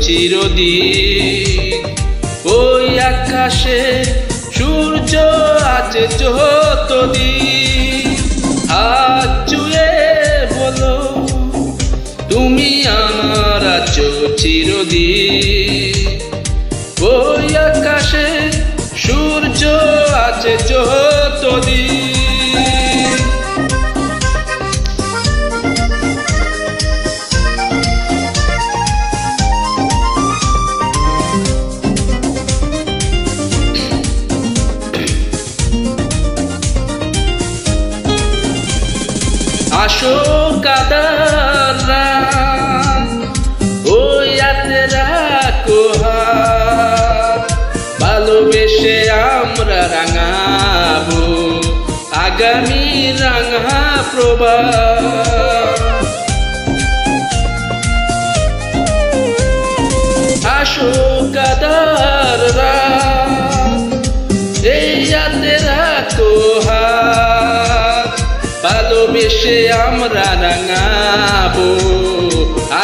চিরদিন। ওই আকাশে সূর্য আছে যতদিন। হাত জুড়ে বলো তুমি আমার আছো চিরদিন। ওই আকাশে সূর্য আছে যতদিন। আসো কাদাররা ওই হাতে রাখো হাত। ভালোবেসে আমরা রাঙাবো আগামী রাঙা প্রভাত। আসো কাদাররা এই হাতে রাখো হাত। ভালোবেসে আমরা রাঙাবো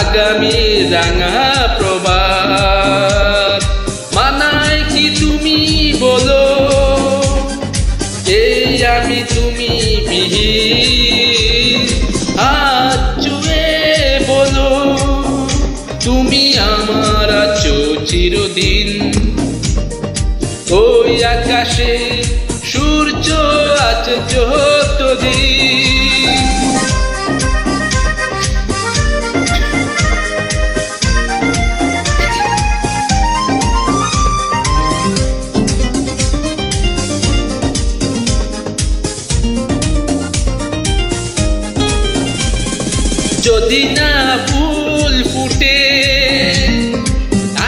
আগামী রাঙা প্রভাত। মানায় কি তুমি বলো এই আমি তুমি বিহীন। হাত জুড়ে বলো তুমি আমার আছো চিরদিন। ওই আকাশে সূর্য আছে যতদিন। যদি না ফুল ফুটে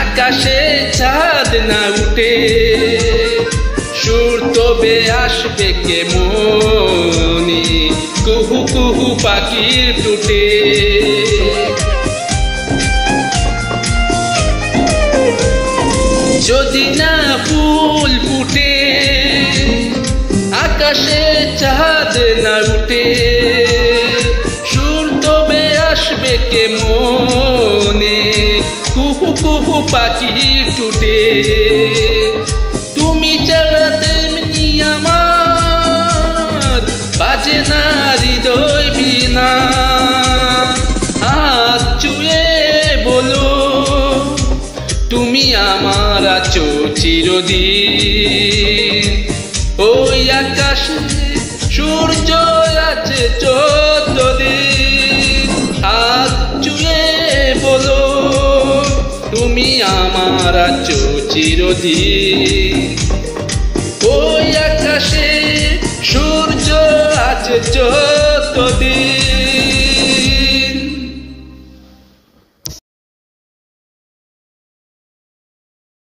আকাশে চাঁদ না উঠে, সুর তবে আসবে কেমনি কুহু কুহু পাখির টুটে। যদি না ফুল ফুটে আকাশে চাঁদ না উঠে, সুর তবে আসবে কেমনে কুহু কুহু পাখির টুটে। তুমি ছাড়া তেমনি আমার বাজে না হৃদয় বীণা। হাত জুড়ে বলো তুমি আমার আছো চিরদিন। ওই আকাশে সূর্য আছে যতদিন। হাত জুড়ে বলো তুমি আমার আছো চিরদিন। ওই আকাশে সূর্য আছে